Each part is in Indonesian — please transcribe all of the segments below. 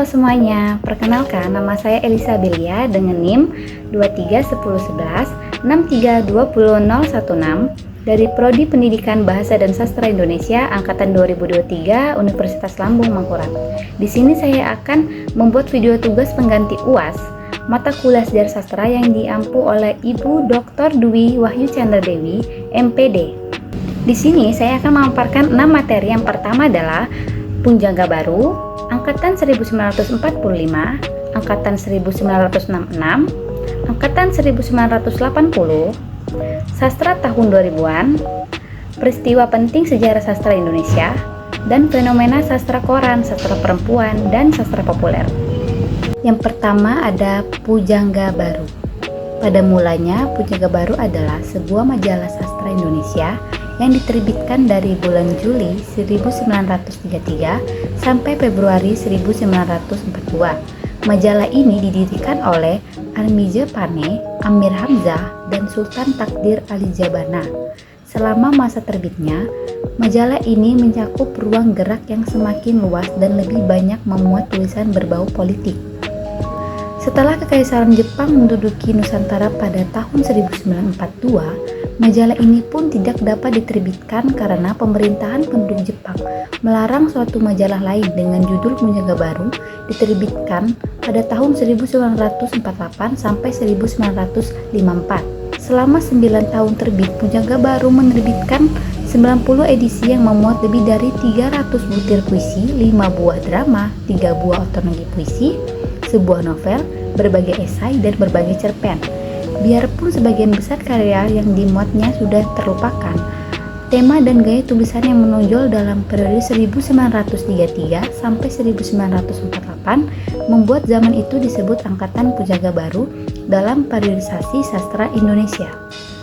semuanya, perkenalkan nama saya Elisa Belia dengan NIM 231011-6320016 dari Prodi Pendidikan Bahasa dan Sastra Indonesia Angkatan 2023 Universitas Lambung Mangkurat. Di sini saya akan membuat video tugas pengganti UAS mata kuliah sejarah sastra yang diampu oleh Ibu Dr. Dwi Wahyu Chandra Dewi, MPD. Di sini saya akan memaparkan 6 materi. Yang pertama adalah Punjaga Baru, Angkatan 1945, Angkatan 1966, Angkatan 1980, Sastra tahun 2000-an, Peristiwa penting sejarah sastra Indonesia, dan fenomena sastra koran, sastra perempuan, dan sastra populer. Yang pertama ada Pujangga Baru. Pada mulanya, Pujangga Baru adalah sebuah majalah sastra Indonesia yang diterbitkan dari bulan Juli 1933 sampai Februari 1942. Majalah ini didirikan oleh Armije Pane, Amir Hamzah, dan Sultan Takdir Ali Jabana. Selama masa terbitnya, majalah ini mencakup ruang gerak yang semakin luas dan lebih banyak memuat tulisan berbau politik. Setelah Kekaisaran Jepang menduduki Nusantara pada tahun 1942, majalah ini pun tidak dapat diterbitkan karena pemerintahan penduduk Jepang melarang suatu majalah lain dengan judul Punjaga Baru diterbitkan pada tahun 1948 sampai 1954. Selama 9 tahun terbit, Punjaga Baru menerbitkan 90 edisi yang memuat lebih dari 300 butir puisi, 5 buah drama, 3 buah antologi puisi, sebuah novel, berbagai esai, dan berbagai cerpen. Biarpun sebagian besar karya yang dimuatnya sudah terlupakan, tema dan gaya tulisan yang menonjol dalam periode 1933 sampai 1948 membuat zaman itu disebut Angkatan Punjaga Baru dalam periodisasi sastra Indonesia.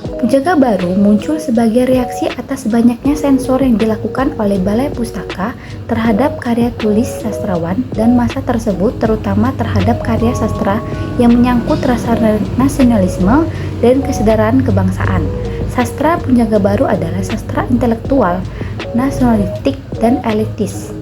Punjaga Baru muncul sebagai reaksi atas banyaknya sensor yang dilakukan oleh Balai Pustaka terhadap karya tulis sastrawan dan masa tersebut, terutama terhadap karya sastra yang menyangkut rasa nasionalisme dan kesadaran kebangsaan. Sastra Punjaga Baru adalah sastra intelektual, nasionalistik, dan elitis.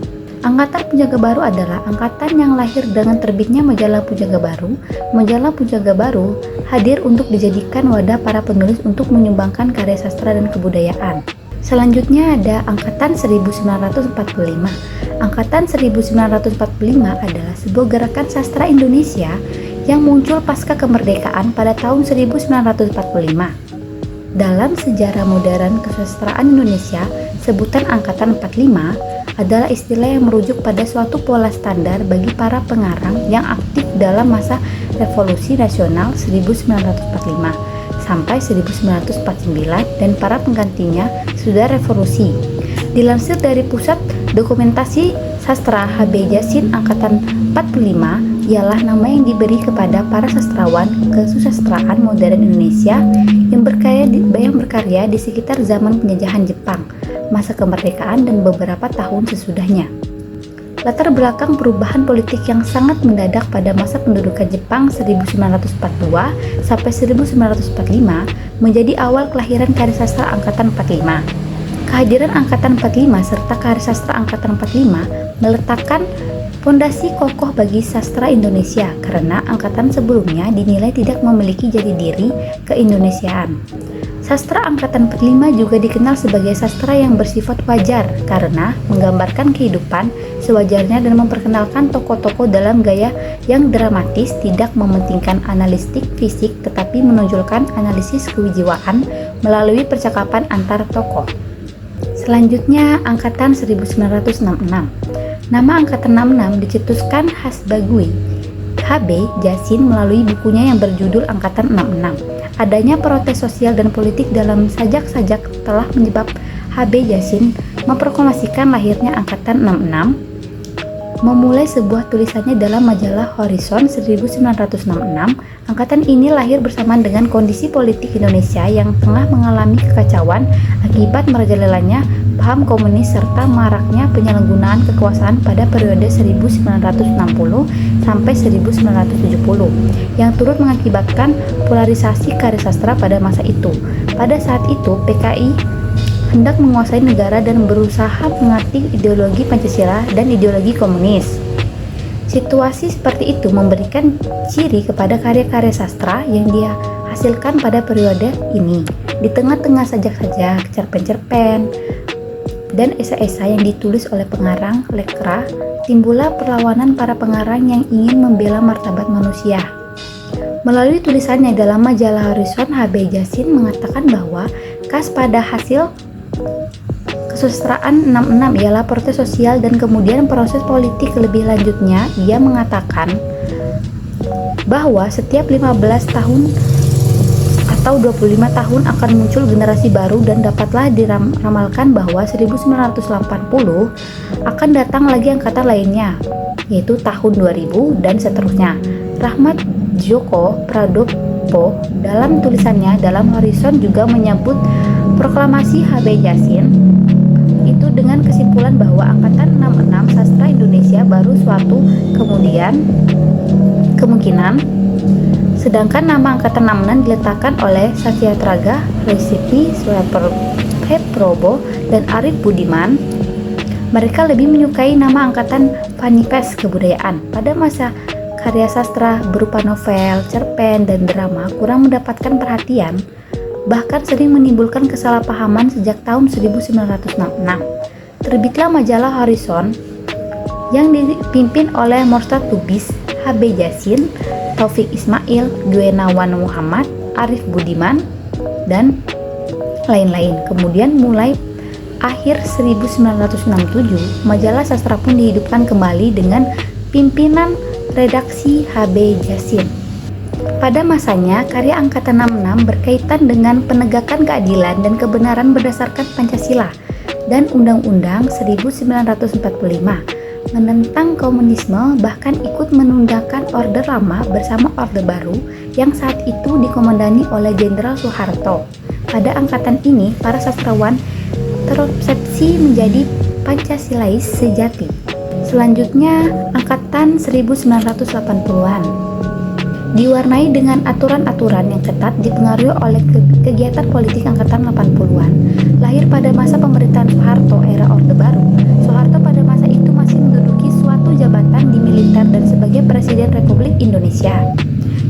Angkatan Punjaga Baru adalah angkatan yang lahir dengan terbitnya majalah Punjaga Baru. Majalah Punjaga Baru hadir untuk dijadikan wadah para penulis untuk menyumbangkan karya sastra dan kebudayaan. Selanjutnya ada Angkatan 1945. Angkatan 1945 adalah sebuah gerakan sastra Indonesia yang muncul pasca kemerdekaan pada tahun 1945. Dalam sejarah modern kesastraan Indonesia, sebutan Angkatan 45 adalah istilah yang merujuk pada suatu pola standar bagi para pengarang yang aktif dalam masa Revolusi Nasional 1945 sampai 1949 dan para penggantinya sudah revolusi. Dilansir dari Pusat Dokumentasi Sastra HB Jasin Angkatan 45 ialah nama yang diberi kepada para sastrawan kesusastraan modern Indonesia yang berkarya di sekitar zaman penjajahan Jepang, masa kemerdekaan, dan beberapa tahun sesudahnya. Latar belakang perubahan politik yang sangat mendadak pada masa pendudukan Jepang 1942 sampai 1945 menjadi awal kelahiran karya sastra Angkatan 45. Kehadiran Angkatan 45 serta karya sastra Angkatan 45 meletakkan fondasi kokoh bagi sastra Indonesia karena angkatan sebelumnya dinilai tidak memiliki jati diri keindonesiaan. Sastra Angkatan 45 juga dikenal sebagai sastra yang bersifat wajar karena menggambarkan kehidupan sewajarnya dan memperkenalkan tokoh-tokoh dalam gaya yang dramatis, tidak mementingkan analitik fisik tetapi menonjolkan analisis kejiwaan melalui percakapan antar tokoh. Selanjutnya Angkatan 1966. Nama Angkatan 66 dicetuskan Hasbagui HB Jasin melalui bukunya yang berjudul Angkatan 66. Adanya protes sosial dan politik dalam sajak-sajak telah menyebab HB Jasin memproklamasikan lahirnya Angkatan 66, memulai sebuah tulisannya dalam majalah Horizon 1966. Angkatan ini lahir bersamaan dengan kondisi politik Indonesia yang tengah mengalami kekacauan akibat merajalelanya paham komunis serta maraknya penyalahgunaan kekuasaan pada periode 1960 sampai 1970 yang turut mengakibatkan polarisasi karya sastra pada masa itu. Pada saat itu, PKI hendak menguasai negara dan berusaha mengerti ideologi Pancasila dan ideologi komunis. Situasi seperti itu memberikan ciri kepada karya-karya sastra yang dia hasilkan pada periode ini. Di tengah-tengah sajak-sajak, cerpen-cerpen, dan esai-esai yang ditulis oleh pengarang lekra, timbullah perlawanan para pengarang yang ingin membela martabat manusia. Melalui tulisannya dalam majalah Horizon, H.B. Jassin mengatakan bahwa khas pada hasil kesusastraan 66 ialah protes sosial dan kemudian proses politik lebih lanjutnya. Ia mengatakan bahwa setiap 15 tahun atau 25 tahun akan muncul generasi baru dan dapatlah diramalkan bahwa 1980 akan datang lagi angkatan lainnya, yaitu tahun 2000 dan seterusnya. Rahmat Djoko Pradopo dalam tulisannya dalam Horizon juga menyebut proklamasi H.B. Jassin itu dengan kesimpulan bahwa angkatan 66 sastra Indonesia baru suatu kemungkinan, sedangkan nama angkatan 66 diletakkan oleh Satyagraha Resipi Suhartoprabowo dan Arief Budiman. Mereka lebih menyukai nama angkatan Manifest Kebudayaan. Pada masa karya sastra berupa novel, cerpen, dan drama kurang mendapatkan perhatian, bahkan sering menimbulkan kesalahpahaman sejak tahun 1966. Terbitlah majalah Horizon yang dipimpin oleh Morstad Lubis, H.B. Jassin, Taufik Ismail, Gunawan Muhammad, Arief Budiman, dan lain-lain. Kemudian mulai akhir 1967, majalah sastra pun dihidupkan kembali dengan pimpinan redaksi H.B. Jassin. Pada masanya, karya Angkatan 66 berkaitan dengan penegakan keadilan dan kebenaran berdasarkan Pancasila dan Undang-Undang 1945, menentang komunisme, bahkan ikut menundangkan Orde Lama bersama Orde Baru yang saat itu dikomandani oleh Jenderal Soeharto. Pada angkatan ini, para sastrawan terobsesi menjadi Pancasilais sejati. Selanjutnya, angkatan 1980-an diwarnai dengan aturan-aturan yang ketat dipengaruhi oleh kegiatan politik angkatan 80-an. Lahir pada masa pemerintahan Soeharto era Orde Baru, Soeharto pada masa itu masih menduduki suatu jabatan di militer dan sebagai Presiden Republik Indonesia,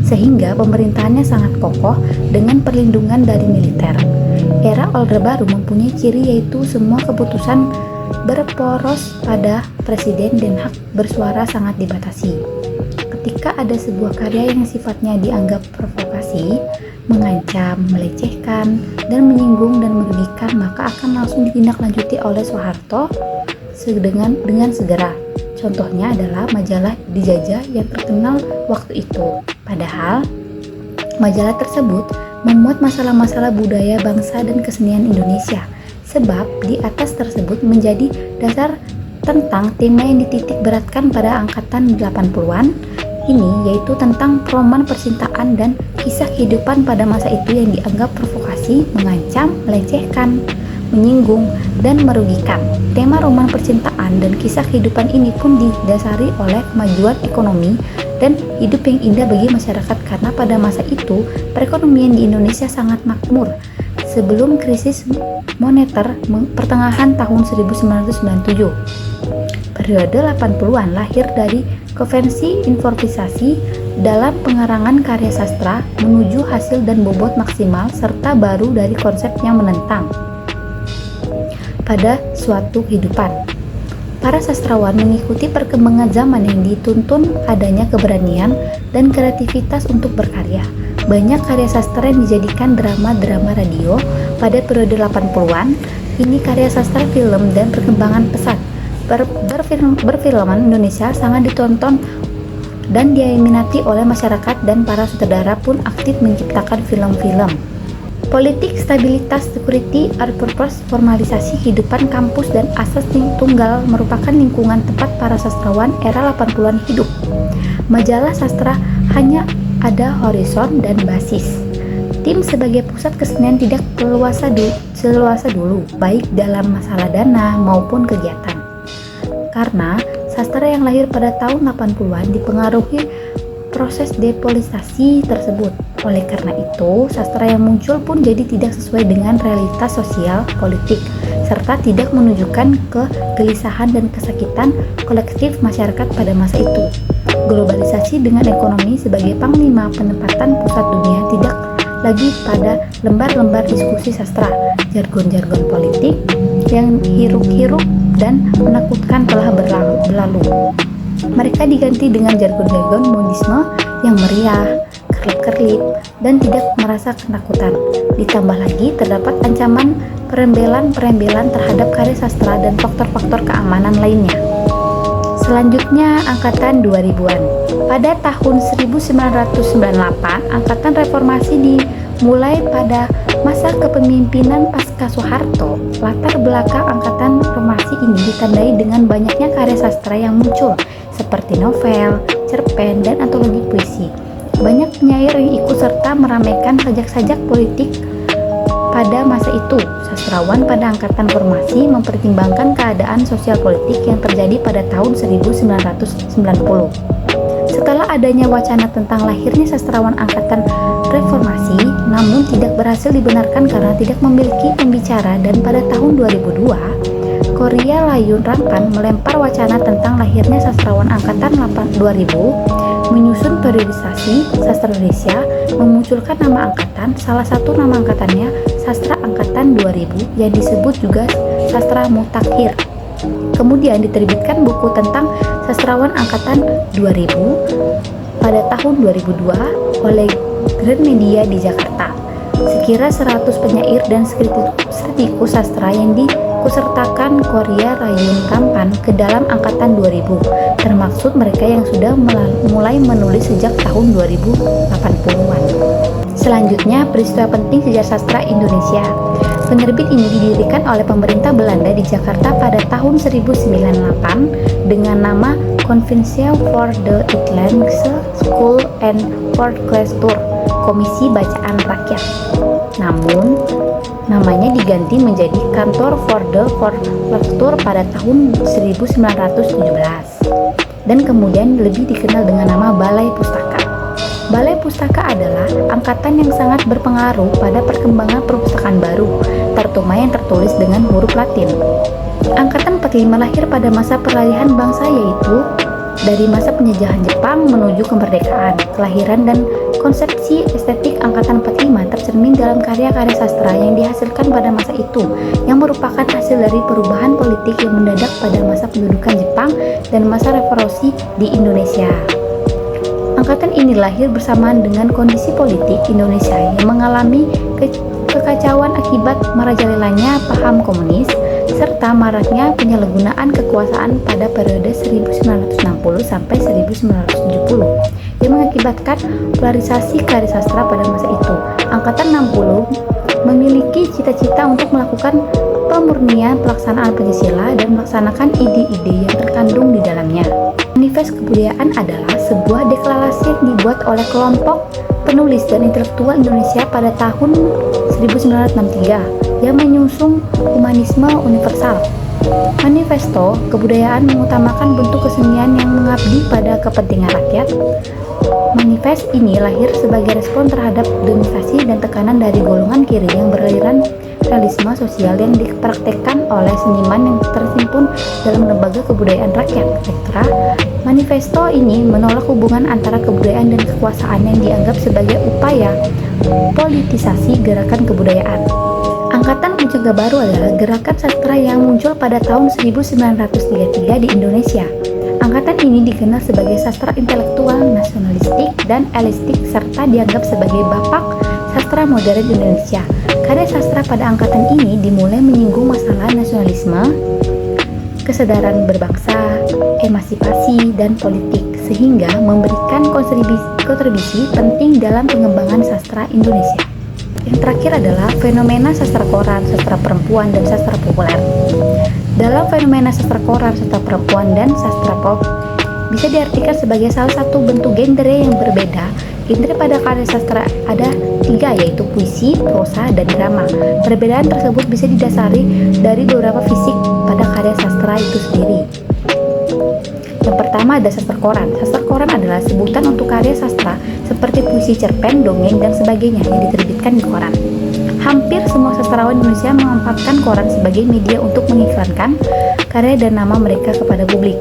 sehingga pemerintahannya sangat kokoh dengan perlindungan dari militer. Era Orde Baru mempunyai ciri yaitu semua keputusan berporos pada presiden dan hak bersuara sangat dibatasi. Ketika ada sebuah karya yang sifatnya dianggap provokasi, mengancam, melecehkan, dan menyinggung dan merugikan, maka akan langsung ditindaklanjuti oleh Soeharto dengan segera. Contohnya adalah majalah Dijajah yang terkenal waktu itu. Padahal majalah tersebut memuat masalah-masalah budaya, bangsa, dan kesenian Indonesia. Sebab di atas tersebut menjadi dasar tentang tema yang dititik beratkan pada angkatan 80-an ini, yaitu tentang roman percintaan dan kisah kehidupan pada masa itu yang dianggap provokasi, mengancam, melecehkan, menyinggung, dan merugikan. Tema roman percintaan dan kisah kehidupan ini pun didasari oleh kemajuan ekonomi dan hidup yang indah bagi masyarakat karena pada masa itu perekonomian di Indonesia sangat makmur sebelum krisis moneter pertengahan tahun 1997. Periode 80-an lahir dari konvensi improvisasi dalam pengarangan karya sastra menuju hasil dan bobot maksimal serta baru dari konsep yang menentang pada suatu kehidupan. Para sastrawan mengikuti perkembangan zaman yang dituntun adanya keberanian dan kreativitas untuk berkarya. Banyak karya sastra yang dijadikan drama-drama radio pada periode 80-an. Ini karya sastra film dan perkembangan pesat. Perfilman Indonesia sangat ditonton dan diminati oleh masyarakat dan para sutradara pun aktif menciptakan film-film. Politik, stabilitas, security, art purpose, formalisasi kehidupan kampus dan asas tunggal merupakan lingkungan tempat para sastrawan era 80-an hidup. Majalah sastra hanya ada Horizon dan Basis. Tim sebagai pusat kesenian tidak seluasa dulu, baik dalam masalah dana maupun kegiatan. Karena sastra yang lahir pada tahun 80-an dipengaruhi proses depolitisasi tersebut. Oleh karena itu, sastra yang muncul pun jadi tidak sesuai dengan realitas sosial politik, serta tidak menunjukkan kegelisahan dan kesakitan kolektif masyarakat pada masa itu. globalisasi dengan ekonomi sebagai panglima penempatan pusat dunia tidak lagi pada lembar-lembar diskusi sastra, jargon-jargon politik yang hiruk-hiruk dan menakutkan telah berlalu. Mereka diganti dengan jargon-jargon monisme yang meriah, kerlip-kerlip, dan tidak merasa ketakutan. Ditambah lagi terdapat ancaman perembelan-perembelan terhadap karya sastra dan faktor-faktor keamanan lainnya. Selanjutnya, angkatan 2000-an. Pada tahun 1998, angkatan reformasi dimulai pada masa kepemimpinan pasca Soeharto. Latar belakang angkatan reformasi ini ditandai dengan banyaknya karya sastra yang muncul, seperti novel, cerpen, dan antologi puisi. Banyak penyair yang ikut serta meramaikan sajak-sajak politik pada masa itu. Sastrawan pada angkatan reformasi mempertimbangkan keadaan sosial politik yang terjadi pada tahun 1990. Setelah adanya wacana tentang lahirnya sastrawan angkatan reformasi, namun tidak berhasil dibenarkan karena tidak memiliki pembicara, dan pada tahun 2002, Korea Layun Rampan melempar wacana tentang lahirnya sastrawan angkatan 2000. Menyusun periodisasi sastra Indonesia, memunculkan nama angkatan, salah satu nama angkatannya Sastra Angkatan 2000 yang disebut juga Sastra Mutakhir. Kemudian diterbitkan buku tentang sastrawan angkatan 2000 pada tahun 2002 oleh Gramedia di Jakarta. Sekira 100 penyair dan kritikus sastra yang dikusertakan Korea Layun Rampan ke dalam angkatan 2000, termaksud mereka yang sudah mulai menulis sejak tahun 2080-an. Selanjutnya, peristiwa penting sejarah sastra Indonesia. Penerbit ini didirikan oleh pemerintah Belanda di Jakarta pada tahun 1908 dengan nama Convention for the Utlandse School and Volkskultur, Komisi Bacaan Rakyat. Namun, namanya diganti menjadi Kantor for the Volkskultur pada tahun 1917 dan kemudian lebih dikenal dengan nama Balai Pustaka. Balai Pustaka adalah angkatan yang sangat berpengaruh pada perkembangan perpustakaan baru, terutama yang tertulis dengan huruf Latin. Angkatan 45 lahir pada masa peralihan bangsa, yaitu dari masa penjajahan Jepang menuju kemerdekaan. Kelahiran dan konsepsi estetik angkatan 45 tercermin dalam karya-karya sastra yang dihasilkan pada masa itu, yang merupakan hasil dari perubahan politik yang mendadak pada masa pendudukan Jepang dan masa reformasi di Indonesia. Angkatan ini lahir bersamaan dengan kondisi politik Indonesia yang mengalami kekacauan akibat merajalelanya paham komunis serta maraknya penyalahgunaan kekuasaan pada periode 1960 sampai 1970 yang mengakibatkan polarisasi karya sastra pada masa itu. Angkatan 60 memiliki cita-cita untuk melakukan pemurnian pelaksanaan Pancasila dan melaksanakan ide-ide yang terkandung di dalamnya. Manifest Kebudayaan adalah sebuah deklarasi yang dibuat oleh kelompok penulis dan intelektual Indonesia pada tahun 1963 yang menyusung humanisme universal. Manifesto Kebudayaan mengutamakan bentuk kesenian yang mengabdi pada kepentingan rakyat. Manifest ini lahir sebagai respon terhadap dominasi dan tekanan dari golongan kiri yang beraliran realisme sosial yang dipraktekkan oleh seniman yang terhimpun dalam Lembaga Kebudayaan Rakyat (Lektra). Manifesto ini menolak hubungan antara kebudayaan dan kekuasaan yang dianggap sebagai upaya politisasi gerakan kebudayaan. Angkatan Pujangga Baru adalah gerakan sastra yang muncul pada tahun 1933 di Indonesia. Angkatan ini dikenal sebagai sastra intelektual, nasionalistik, dan elitistik serta dianggap sebagai bapak sastra modern Indonesia. Karya sastra pada angkatan ini dimulai menyinggung masalah nasionalisme, kesadaran berbangsa, emansipasi, dan politik, sehingga memberikan kontribusi penting dalam pengembangan sastra Indonesia. Yang terakhir adalah fenomena sastra koran, sastra perempuan, dan sastra populer. Dalam fenomena sastra koran, sastra perempuan, dan sastra pop bisa diartikan sebagai salah satu bentuk genre yang berbeda. Genre pada karya sastra ada 3, yaitu puisi, prosa, dan drama. Perbedaan tersebut bisa didasari dari beberapa fisik pada karya sastra itu sendiri. Yang pertama ada sastra koran. Sastra koran adalah sebutan untuk karya sastra seperti puisi, cerpen, dongeng, dan sebagainya yang diterbitkan di koran. Hampir semua sastrawan Indonesia memanfaatkan koran sebagai media untuk mengiklankan karya dan nama mereka kepada publik.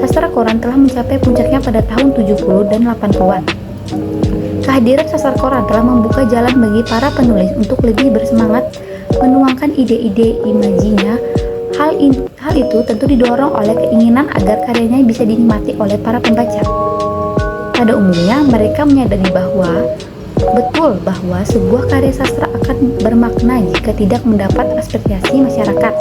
sastra koran telah mencapai puncaknya pada tahun 70 dan 80-an. Kehadiran sastra koran telah membuka jalan bagi para penulis untuk lebih bersemangat menuangkan ide-ide imajinya. Hal itu tentu didorong oleh keinginan agar karyanya bisa dinikmati oleh para pembaca. Pada umumnya, mereka menyadari betul bahwa sebuah karya sastra akan bermakna jika tidak mendapat apresiasi masyarakat.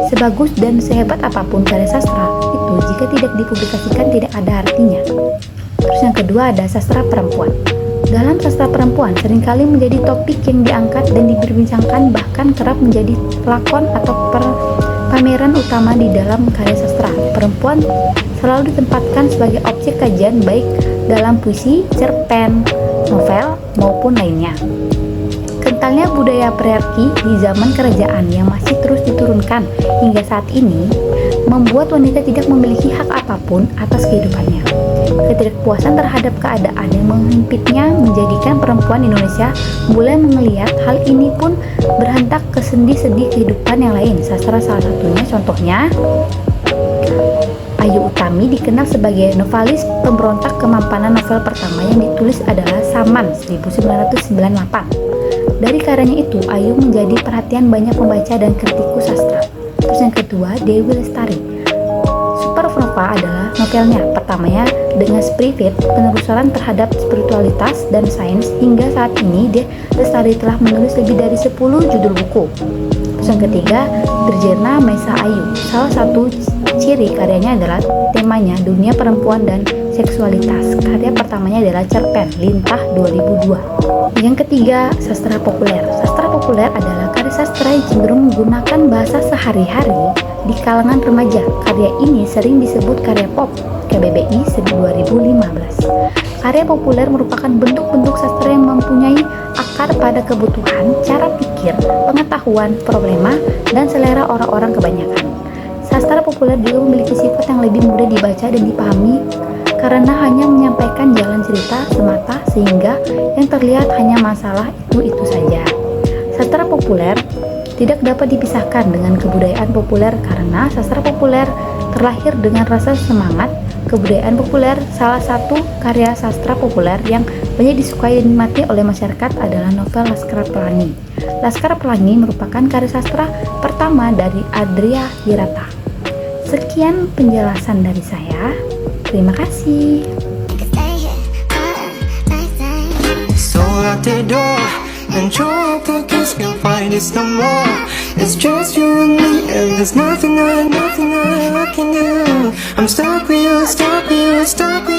Sebagus dan sehebat apapun karya sastra itu, jika tidak dipublikasikan tidak ada artinya. Terus yang kedua ada sastra perempuan. Dalam sastra perempuan seringkali menjadi topik yang diangkat dan diperbincangkan, bahkan kerap menjadi lakon atau pameran utama di dalam karya sastra. Perempuan selalu ditempatkan sebagai objek kajian baik dalam puisi, cerpen, novel, maupun lainnya. Kentalnya budaya patriarki di zaman kerajaan yang masih terus diturunkan hingga saat ini membuat wanita tidak memiliki hak apapun atas kehidupannya. Ketidakpuasan terhadap keadaan yang menghempitnya menjadikan perempuan Indonesia mulai melihat hal ini pun berhentak ke sendi-sendi kehidupan yang lain. Sastra salah satunya, contohnya Ayu Utami dikenal sebagai novelis pemberontak. Kemampanan novel pertama yang ditulis adalah Saman 1998. Dari karyanya itu, Ayu menjadi perhatian banyak pembaca dan kritikus sastra. Terus yang kedua, Dewi Lestari. Supernova adalah novelnya pertamanya dengan spirit penelusuran terhadap spiritualitas dan sains. Hingga saat ini, Dewi Lestari telah menulis lebih dari 10 judul buku. Terus yang ketiga, Dirjana Maesa Ayu. Salah satu ciri karyanya adalah temanya dunia perempuan dan seksualitas. Karya pertamanya adalah cerpen Lintah 2002. Yang ketiga, sastra populer. Sastra populer adalah karya sastra yang cenderung menggunakan bahasa sehari-hari di kalangan remaja. Karya ini sering disebut karya pop, KBBI 2015. Karya populer merupakan bentuk-bentuk sastra yang mempunyai akar pada kebutuhan, cara pikir, pengetahuan, problema, dan selera orang-orang kebanyakan. Sastra populer juga memiliki sifat yang lebih mudah dibaca dan dipahami karena hanya menyampaikan jalan cerita semata, sehingga yang terlihat hanya masalah itu saja. Sastra populer tidak dapat dipisahkan dengan kebudayaan populer karena sastra populer terlahir dengan rasa semangat kebudayaan populer. Salah satu karya sastra populer yang banyak disukai dan dinikmati oleh masyarakat adalah novel Laskar Pelangi. Laskar Pelangi merupakan karya sastra pertama dari Adria Hirata. Sekian penjelasan dari saya. Terima kasih. So out the door and your pockets can't find this no more. It's just you and me, and there's nothing I can do. I'm stuck with you, stuck with you, stuck with you.